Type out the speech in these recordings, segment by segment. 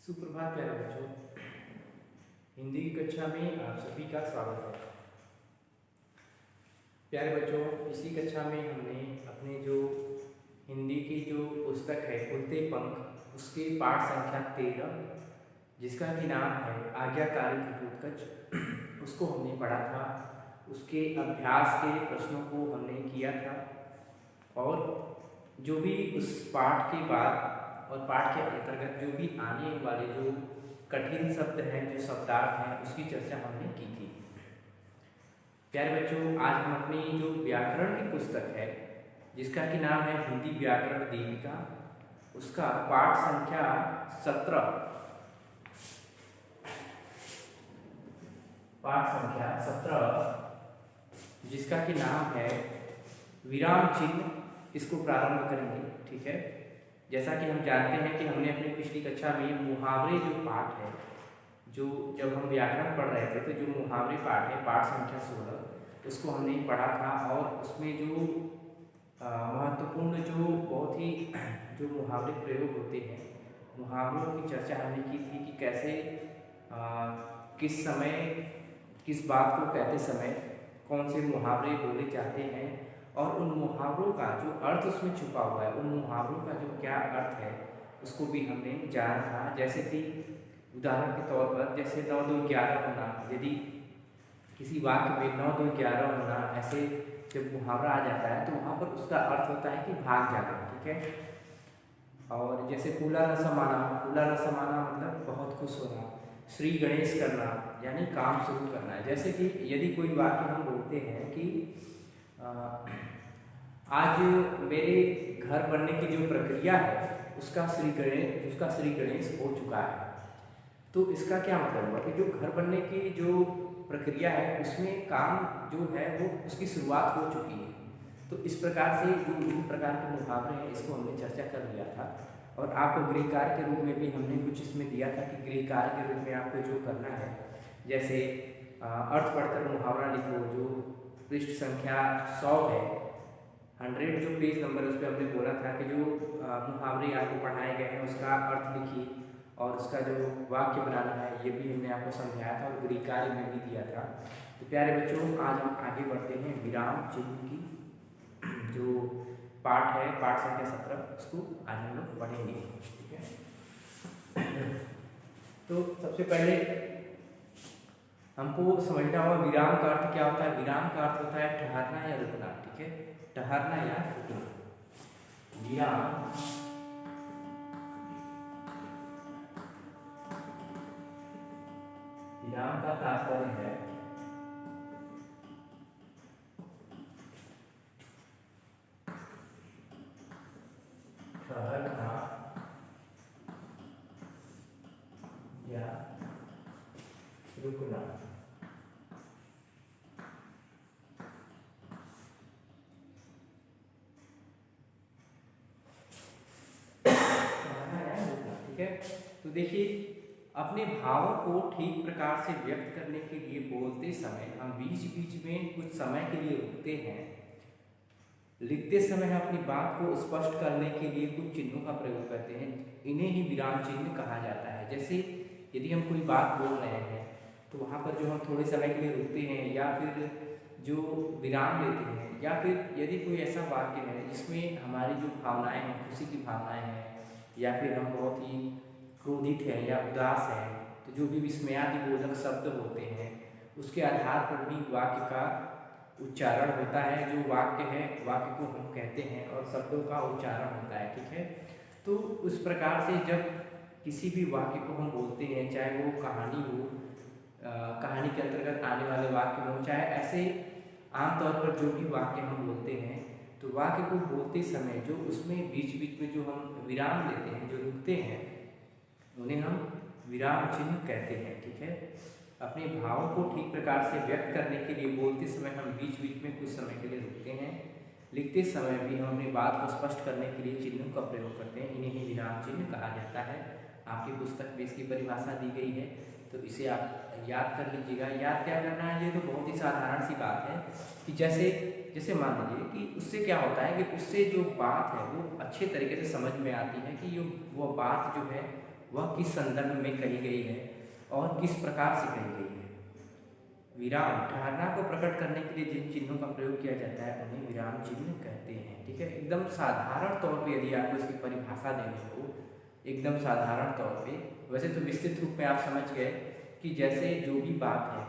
सुप्रभात प्यारे बच्चों। हिंदी की कक्षा में आप सभी का स्वागत है। प्यारे बच्चों, पिछली कक्षा में हमने अपने जो हिंदी की जो पुस्तक है उड़ते पंख, उसके पाठ संख्या 13, जिसका कि नाम है आज्ञाकारी घटोत्कच, उसको हमने पढ़ा था। उसके अभ्यास के प्रश्नों को हमने किया था और जो भी उस पाठ के बाद और पाठ के अंतर्गत जो भी आने वाले जो कठिन शब्द हैं, जो शब्दार्थ हैं, उसकी चर्चा हमने की थी। प्यारे बच्चों, आज हम अपनी जो व्याकरण की पुस्तक है जिसका कि नाम है हिंदी व्याकरण दीपिका, उसका पाठ संख्या 17 जिसका कि नाम है विराम चिन्ह, इसको प्रारंभ करेंगे। ठीक है, जैसा कि हम जानते हैं कि हमने अपनी पिछली कक्षा में मुहावरे जो पाठ है, जो जब हम व्याकरण पढ़ रहे थे तो जो मुहावरे पाठ है, पाठ संख्या 16, उसको हमने पढ़ा था। और उसमें जो महत्वपूर्ण जो बहुत ही जो मुहावरे प्रयोग होते हैं, मुहावरों की चर्चा हमने की थी कि कैसे किस समय किस बात को कहते समय कौन से मुहावरे बोले जाते हैं और उन मुहावरों का जो अर्थ उसमें छुपा हुआ है, उन मुहावरों का जो क्या अर्थ है, उसको भी हमने जाना था। जैसे कि उदाहरण के तौर पर जैसे 9 2 11 होना, यदि किसी वाक्य में 9 2 11 होना, ऐसे जब मुहावरा आ जाता है तो वहाँ पर उसका अर्थ होता है कि भाग जाना। ठीक है, और जैसे फूला न समाना, फूला न समाना मतलब बहुत खुश होना। श्री गणेश करना यानी काम शुरू करना है। जैसे कि यदि कोई वाक्य हम बोलते हैं कि आज मेरे घर बनने की जो प्रक्रिया है उसका श्री गणेश हो चुका है, तो इसका क्या मतलब हुआ कि जो घर बनने की जो प्रक्रिया है उसमें काम जो है वो उसकी शुरुआत हो चुकी है। तो इस प्रकार से जो विभिन्न प्रकार के मुहावरे हैं, इसको हमने चर्चा कर लिया था। और आपको गृहकार्य के रूप में भी हमने कुछ इसमें दिया था कि गृहकार्य के रूप में आपको जो करना है, जैसे अर्थ पढ़कर मुहावरा लिखो, जो पृष्ठ संख्या 100 है, 100 जो पेज नंबर उस पर हमने बोला था कि जो मुहावरे आपको पढ़ाए गए हैं उसका अर्थ लिखिए और उसका जो वाक्य बनाना है ये भी हमने आपको समझाया था और गृहकार्य में भी दिया था। तो प्यारे बच्चों, आज हम आगे बढ़ते हैं विराम चिन्ह की जो पाठ है, पाठ संख्या 17, उसको आज हम लोग पढ़ेंगे। ठीक है, तो सबसे पहले हमको समझना होगा विराम का अर्थ क्या होता है। विराम का अर्थ होता है ठहरना या रुकना। ठीक है, ठहरना या रुकना, विराम। विराम का तात्पर्य है ठहरना या रुकना। ठीक है, तो देखिए, अपने भावों को ठीक प्रकार से व्यक्त करने के लिए बोलते समय हम बीच बीच में कुछ समय के लिए रुकते हैं। लिखते समय हम अपनी बात को स्पष्ट करने के लिए कुछ चिन्हों का प्रयोग करते हैं, इन्हें ही विराम चिन्ह कहा जाता है। जैसे यदि हम कोई बात बोल रहे हैं तो वहाँ पर जो हम थोड़े समय के लिए रुकते हैं या फिर जो विराम लेते हैं, या फिर यदि कोई ऐसा वाक्य है जिसमें हमारी जो भावनाएं हैं, खुशी की भावनाएं हैं, या फिर हम बहुत ही क्रोधित हैं या उदास हैं, तो जो भी विस्मयादिबोधक शब्द होते हैं उसके आधार पर भी वाक्य का उच्चारण होता है। जो वाक्य है, वाक्य को हम कहते हैं और शब्दों का उच्चारण होता है। ठीक है, तो उस प्रकार से जब किसी भी वाक्य को हम बोलते हैं, चाहे वो कहानी हो, कहानी के अंतर्गत आने वाले वाक्य हो, चाहे ऐसे आमतौर पर जो भी वाक्य हम बोलते हैं, तो वाक्य को बोलते समय जो उसमें बीच बीच में जो हम विराम लेते हैं, जो रुकते हैं, उन्हें हम विराम चिन्ह कहते हैं। ठीक है, अपने भावों को ठीक प्रकार से व्यक्त करने के लिए बोलते समय हम बीच बीच में कुछ समय के लिए रुकते हैं। लिखते समय भी हम अपनी बात को स्पष्ट करने के लिए चिन्हों का प्रयोग करते हैं, इन्हें ही विराम चिन्ह कहा जाता है। आपकी पुस्तक में इसकी परिभाषा दी गई है, तो इसे आप याद कर लीजिएगा। याद क्या करना है, ये तो बहुत ही साधारण सी बात है कि जैसे मान लीजिए कि उससे क्या होता है कि उससे जो बात है वो अच्छे तरीके से समझ में आती है कि वो बात जो है वह किस संदर्भ में कही गई है और किस प्रकार से कही गई है। विराम धारणा को प्रकट करने के लिए जिन चिन्हों का प्रयोग किया जाता है उन्हें विराम चिन्ह कहते हैं। ठीक है, एकदम साधारण तौर पे यदि आपको इसकी परिभाषा देनी हो, एकदम साधारण तौर पे, वैसे तो विस्तृत रूप में आप समझ गए कि जैसे जो भी बात है,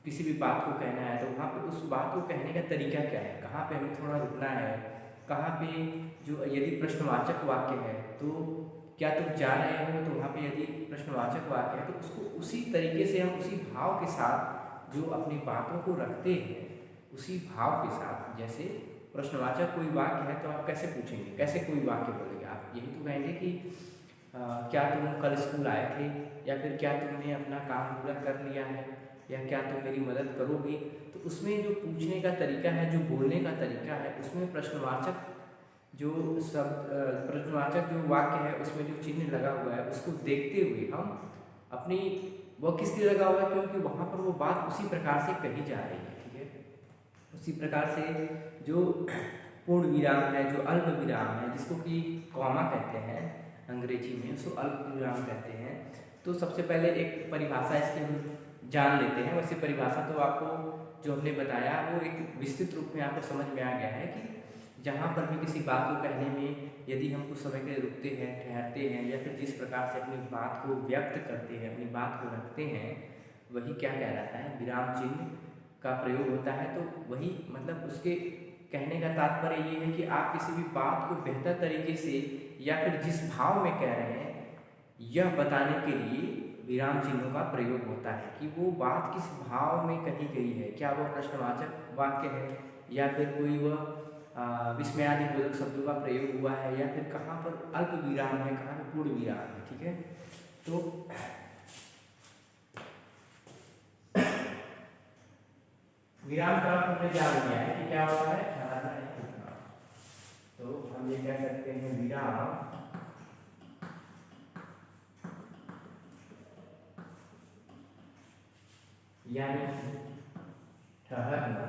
किसी भी बात को कहना है तो वहाँ पे उस बात को कहने का तरीका क्या है, कहाँ पे हमें थोड़ा रुकना है, कहाँ पे जो यदि प्रश्नवाचक वाक्य है तो क्या तुम जा रहे हो, तो वहाँ पे यदि प्रश्नवाचक वाक्य है तो उसको उसी तरीके से हम उसी भाव के साथ जो अपनी बातों को रखते हैं उसी भाव के साथ, जैसे प्रश्नवाचक कोई वाक्य है तो आप कैसे पूछेंगे, कैसे कोई वाक्य बोलेंगे, आप यही तो कहेंगे कि क्या तुम कल स्कूल आए थे, या फिर क्या तुमने अपना काम पूरा कर लिया है, या क्या तुम मेरी मदद करोगे। तो उसमें जो पूछने का तरीका है, जो बोलने का तरीका है, उसमें प्रश्नवाचक जो शब्द, प्रश्नवाचक जो वाक्य है उसमें जो चिन्ह लगा हुआ है उसको देखते हुए हम अपनी, वह किस लिए लगा हुआ है, क्योंकि वहाँ पर वो बात उसी प्रकार से कही जा रही है। ठीक है, उसी प्रकार से जो पूर्ण विराम है, जो अल्प विराम है, जिसको कि कॉमा कहते हैं अंग्रेजी में, उसको अल्प विराम कहते हैं। तो सबसे पहले एक परिभाषा इसकी हम जान लेते हैं। वैसे परिभाषा तो आपको जो हमने बताया वो एक विस्तृत रूप में आपको समझ में आ गया है कि जहाँ पर भी किसी बात को कहने में यदि हम कुछ समय के लिए रुकते हैं, ठहरते हैं, या फिर जिस प्रकार से अपनी बात को व्यक्त करते हैं, अपनी बात को रखते हैं, वही क्या कहलाता है, विराम चिन्ह का प्रयोग होता है। तो वही मतलब उसके कहने का तात्पर्य ये है कि आप किसी भी बात को बेहतर तरीके से या फिर जिस भाव में कह रहे हैं यह बताने के लिए विराम चिन्हों का प्रयोग होता है कि वो बात किस भाव में कही गई है, क्या वह प्रश्नवाचक वाक्य है, या फिर कोई वह विस्मयादि बोधक शब्दों का प्रयोग हुआ है, या फिर कहाँ पर अल्प विराम है, कहाँ पर पूर्ण विराम है। ठीक है, तो विराम का हमने जान लिया है कि क्या होता है, ठहरना है, रुकना। तो हम ये कह सकते हैं विराम यानी ठहरना,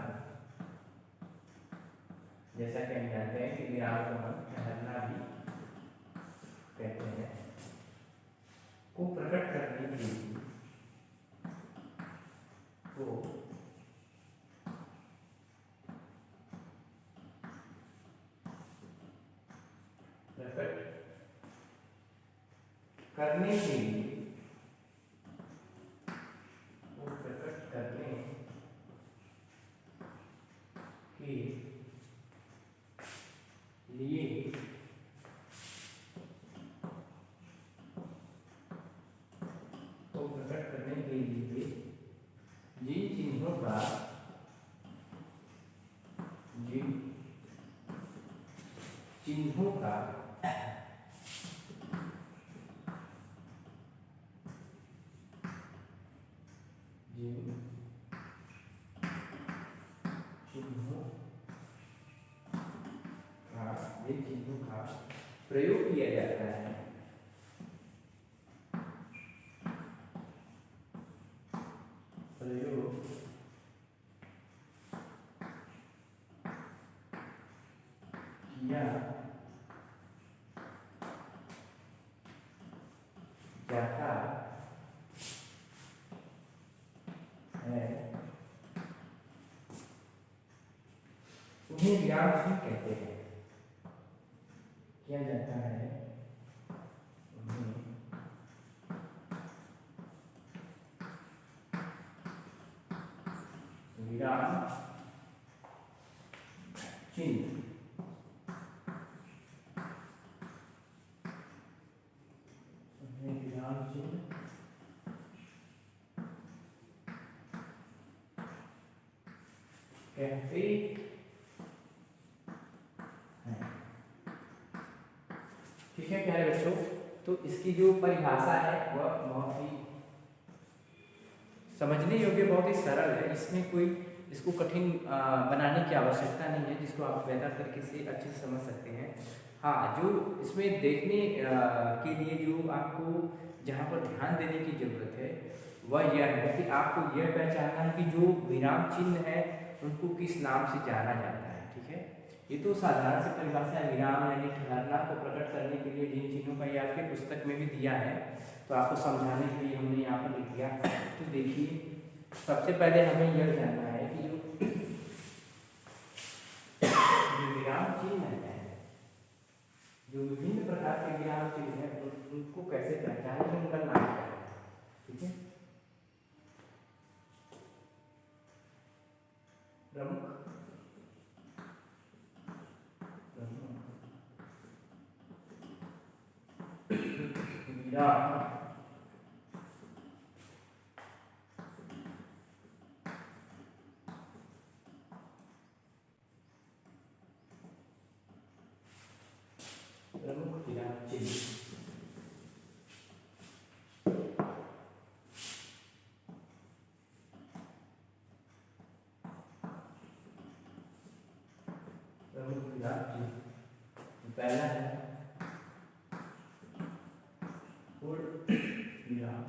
जैसा कि हम जानते हैं कि विराम को हम ठहरना भी कहते हैं, को प्रकट करने के लिए को प्रकट करने के लिए, को प्रकट करने के लिए को प्रकट करने के लिए जिन चिन्हों का, जिन चिन्हों का चिन्हों का प्रयोग किया जाता है, प्रयोग किया जाता है उन्हें विराम चिन्ह कहते हैं, किया जाता है उन्हें विराम चिन्ह कहते हैं। ठीक है प्यारे बच्चों, तो इसकी जो परिभाषा है वह बहुत ही समझने योग्य, बहुत ही सरल है। इसमें कोई इसको कठिन बनाने की आवश्यकता नहीं है, जिसको आप बेहतर तरीके से अच्छे से समझ सकते हैं। हाँ, जो इसमें देखने के लिए जो आपको जहाँ पर ध्यान देने की जरूरत है वह यह है कि आपको यह पहचानना है कि जो विराम चिन्ह है उनको किस नाम से जाना जाता है। ठीक है, ये तो साधारण से परिभाषा है। विराम यानी ठहरना को प्रकट करने के लिए जिन चिन्हों का ये आपके पुस्तक में भी दिया है, तो आपको समझाने के लिए हमने यहाँ पर लिख दिया। तो देखिए, सबसे पहले हमें यह जानना है कि जो विराम चिन्ह है, जो विभिन्न प्रकार के विराम चिन्ह है, उनको कैसे पहचानें, उनका नाम क्या है। ठीक है, प्रमुख विराम, प्रमुख विराम चिन्ह। प्रमुख विराम चिन्ह पहला है पूर्ण विराम।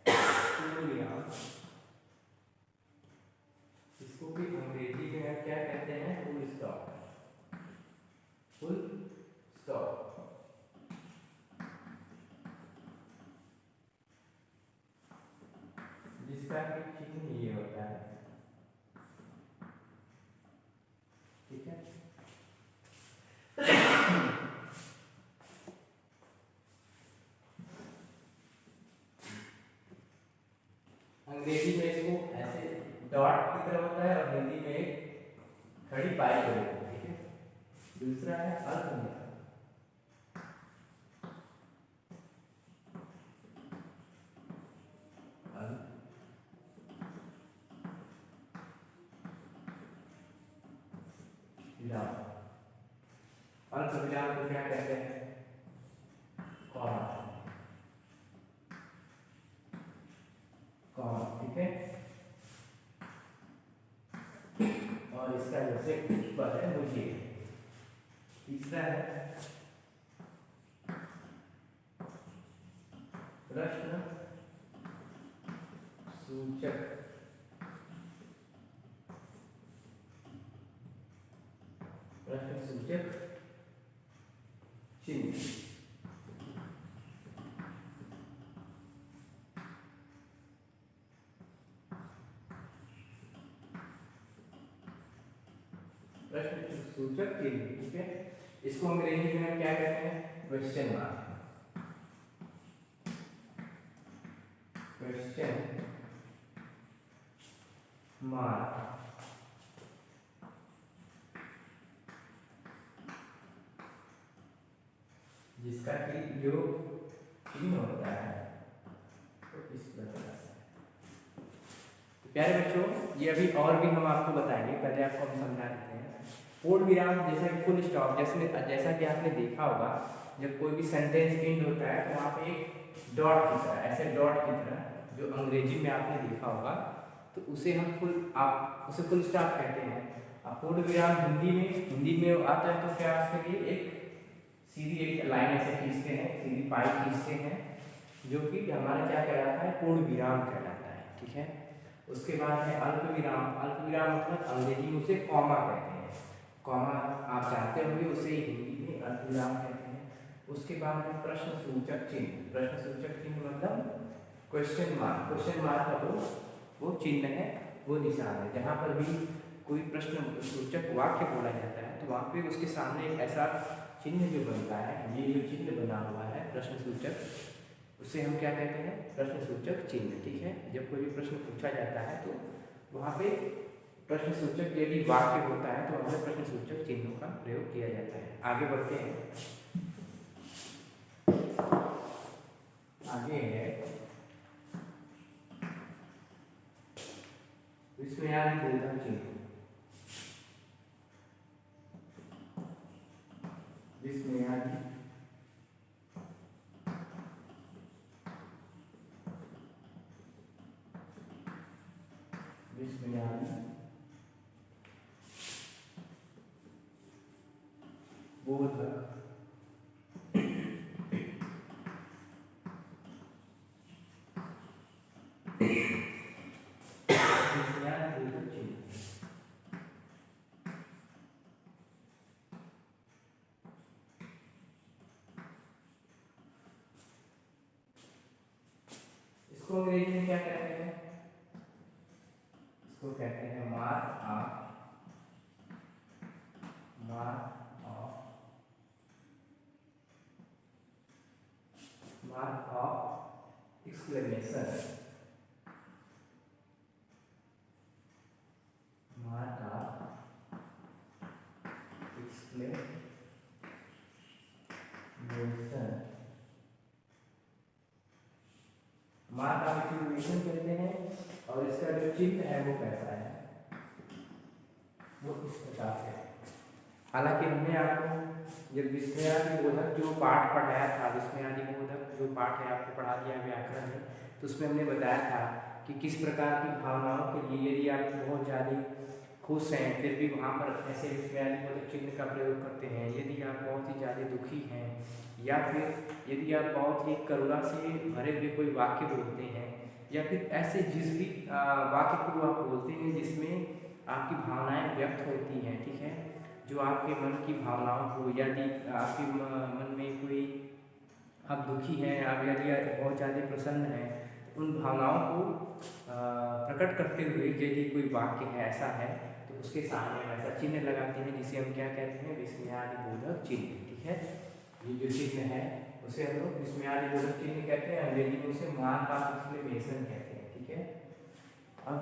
पूर्ण विराम, इसको भी अंग्रेजी में क्या कहते हैं, फुल स्टॉप। फुल स्टॉप, जिसका चिन्ह ये होता है। ठीक है, अंग्रेजी में इसको ऐसे डॉट की तरह होता है और हिंदी में एक खड़ी पाई होती है। ठीक है, दूसरा है अल्पविराम। अल्पविराम को क्या कहते हैं, कॉमा। कॉमा, ठीक है, और इसका जैसे ऊपर है मुझे। तीसरा है प्रश्न सूचक। प्रश्न सूचक चिन्ह। प्रश्न सूचक चिन्ह, ठीक है, इसको अंग्रेजी में हम क्या कहते हैं, क्वेश्चन मार्क। क्वेश्चन मार्क, जिसका कि जो चिन्ह होता है तो इस प्रकार से। तो प्यारे बच्चों, ये अभी और भी हम आपको बताएंगे, पहले आपको हम समझा देते हैं। पूर्ण विराम जैसा कि फुल स्टॉप, जैसा कि आपने देखा होगा, जब कोई भी सेंटेंस एंड होता है तो वहाँ पे एक डॉट की तरह, ऐसे डॉट की तरह, जो अंग्रेजी में आपने देखा होगा, तो उसे हम उसे फुल स्टॉप कहते हैं। अब पूर्ण विराम हिंदी में आता है तो क्या उसके लिए एक सीधी एक लाइन ऐसे खींचते हैं, सीधी पाई खींचते हैं, जो कि हमारा क्या कहलाता है, पूर्ण विराम कहलाता है। ठीक है, उसके बाद है अल्पविराम। अल्पविराम मतलब अंग्रेजी में उसे कॉमा कहते हैं। कॉमा आप जानते होंगे, उसे हिंदी में अल्पविराम कहते हैं। उसके बाद है प्रश्न सूचक चिन्ह। प्रश्न सूचक चिन्ह मतलब क्वेश्चन मार्क। क्वेश्चन मार्क का वो चिन्ह है, वो निशान है। जहाँ पर भी कोई प्रश्न सूचक वाक्य बोला जाता है तो वहाँ पे उसके सामने एक ऐसा चिन्ह जो बनता है, ये जो चिन्ह बना हुआ है प्रश्न सूचक, उसे हम क्या कहते हैं, प्रश्न सूचक चिन्ह। ठीक है, जब कोई भी प्रश्न पूछा जाता है तो वहाँ पे प्रश्न सूचक यदि वाक्य होता है तो वहाँ प्रश्न सूचक चिन्हों का प्रयोग किया जाता है। आगे बढ़ते हैं। आगे है विस्मयादि बोधक चिन्ह। विस्मयादि बोधक उसको अंग्रेजी में क्या कहते हैं? इसको कहते हैं mark of exclamation, mark of exclamation, mark of exclamation कहते हैं। और इसका जो चिन्ह है वो कैसा है, वो इस प्रकार से। हालांकि हमने आपको जब विस्मयादि बोधक जो पाठ पढ़ाया था, विस्मयादि बोधक जो पाठ है आपको पढ़ा दिया व्याकरण में, तो उसमें हमने बताया था कि किस प्रकार की भावनाओं के लिए यदि आप बहुत ज़्यादा खुश हैं फिर भी वहाँ पर ऐसे विस्मयादि बोधक चिन्ह का प्रयोग करते हैं। यदि आप बहुत ही ज़्यादा दुखी हैं या फिर यदि आप बहुत ही करुणा से भरे हुए कोई वाक्य बोलते हैं या फिर ऐसे जिस भी वाक्य को आप बोलते हैं जिसमें आपकी भावनाएं व्यक्त होती हैं, ठीक है, जो आपके मन की भावनाओं को, यदि आपके मन में कोई आप दुखी हैं, आप यदि बहुत ज़्यादा प्रसन्न हैं, उन भावनाओं को प्रकट करते हुए यदि कोई वाक्य है ऐसा है तो उसके सामने हम ऐसा चिन्ह लगाते हैं जिसे हम क्या कहते हैं, विस्मयादि बोधक चिन्ह, ठीक है। ये जो चिन्ह है उसे हम लोग विस्मयादि बोधक चिन्ह कहते हैं, अंग्रेजी में उसे मार्क ऑफ एक्सक्लेमेशन कहते हैं, ठीक है। अब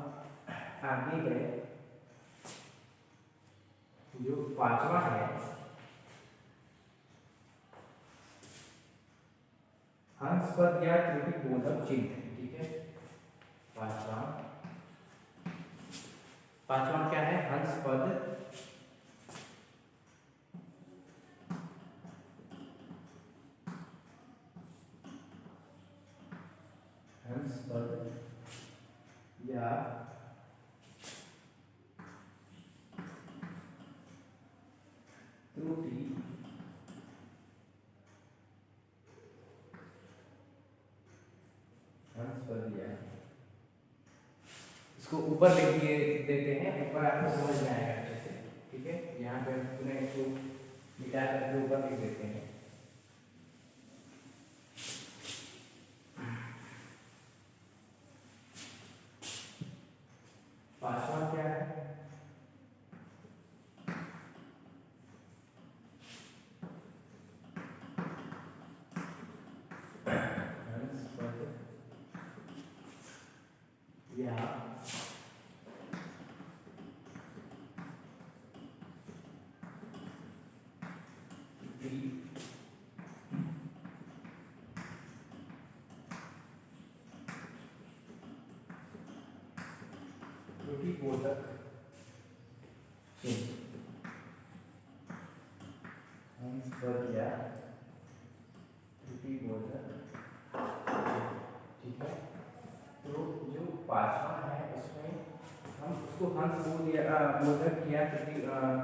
आगे गए जो पांचवा है हंस पद या त्रुटि बोधक चिन्ह, ठीक है। पांचवा क्या है, हंस पद या त्रुटि इसको ऊपर लिख दिए देते हैं, ऊपर आपको समझ में आएगा अच्छे से, ठीक है। यहाँ पे पूरे इसको मिटा करके ऊपर लिख देते हैं। पांचवा क्या है, या त्रुटि बोधक चिन्ह, हंस पद या त्रुटि बोधक, ठीक है। तो जो पांचवा है उसमें हम उसको हंस बोधक या त्रुटि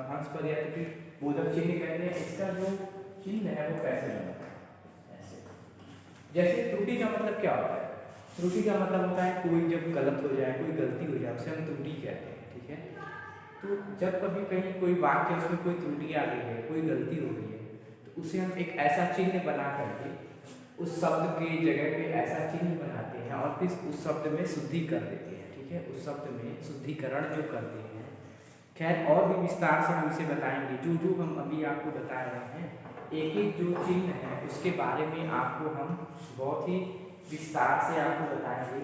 हंस पद या त्रुटि बोधक चिन्ह कहते हैं। इसका जो चिन्ह है वो कैसे बनता है, ऐसे जैसे त्रुटि का मतलब क्या होता है, त्रुटि का मतलब होता है कोई जब गलत हो जाए, कोई गलती हो जाए उसे हम त्रुटि कहते हैं, ठीक है। तो जब कभी कहीं कोई वाक्य उसमें कोई त्रुटि आ गई है, कोई गलती हो गई है, तो उसे हम एक ऐसा चिन्ह बना करके उस शब्द की जगह पे ऐसा चिन्ह बनाते हैं और फिर उस शब्द में शुद्धि कर देते हैं, ठीक है। उस शब्द में शुद्धिकरण जो करते हैं, खैर और भी विस्तार से हम इसे बताएंगे। जो जो हम अभी आपको बता रहे हैं एक एक जो चिन्ह है उसके बारे में आपको हम बहुत ही विस्तार से आपको बताएंगे,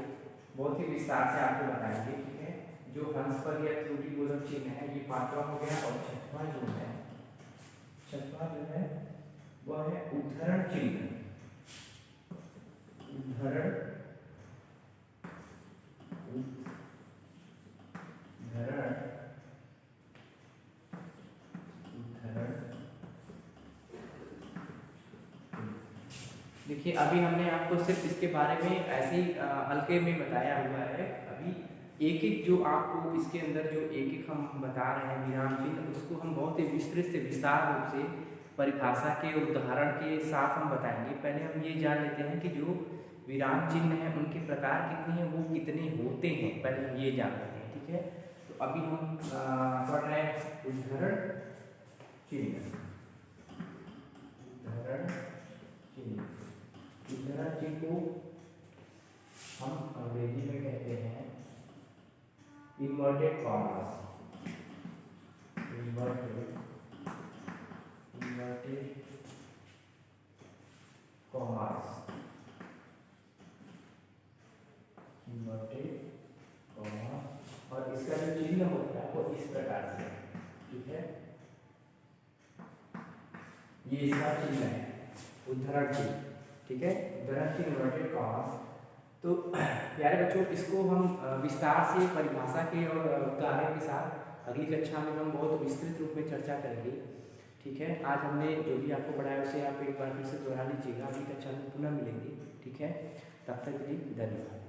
ठीक है। जो हंस पद या त्रुटि बोधक चिन्ह है ये पांचवा हो गया। और छठवां जो है वह है उद्धरण चिन्ह, उद्धरण देखिए अभी हमने आपको सिर्फ इसके बारे में ऐसे ही हल्के में बताया हुआ है। अभी एक एक जो आपको इसके अंदर जो एक एक हम बता रहे हैं विराम चिन्ह, उसको हम बहुत ही विस्तृत से विस्तार रूप से परिभाषा के उदाहरण के साथ हम बताएंगे। पहले हम ये जान लेते हैं कि जो विराम चिन्ह हैं उनके प्रकार कितने हैं, वो कितने होते हैं, पहले हम ये जान लेते हैं, ठीक है। तो अभी हम पढ़ रहे हैं उद्धरण चिन्ह। उद्धरण चिन्ह को हम अंग्रेजी में कहते हैं inverted commas, inverted commas, inverted commas. और इसका जो चिन्ह होता है वो इस प्रकार से, ठीक है, ये इसका चिन्ह है, उद्धरण चिन्ह, ठीक है, उद्धरण चिन्ह इन्वर्टेड कॉमास। तो प्यारे बच्चों, इसको हम विस्तार से परिभाषा के और उदाहरण के साथ अगली कक्षा में हम बहुत विस्तृत रूप में चर्चा करेंगे, ठीक है। आज हमने जो भी आपको पढ़ाया उसे आप एक बार फिर से दोहरा लीजिएगा, अगली कक्षा में पुनः मिलेंगे, ठीक है। तब तक के लिए धन्यवाद।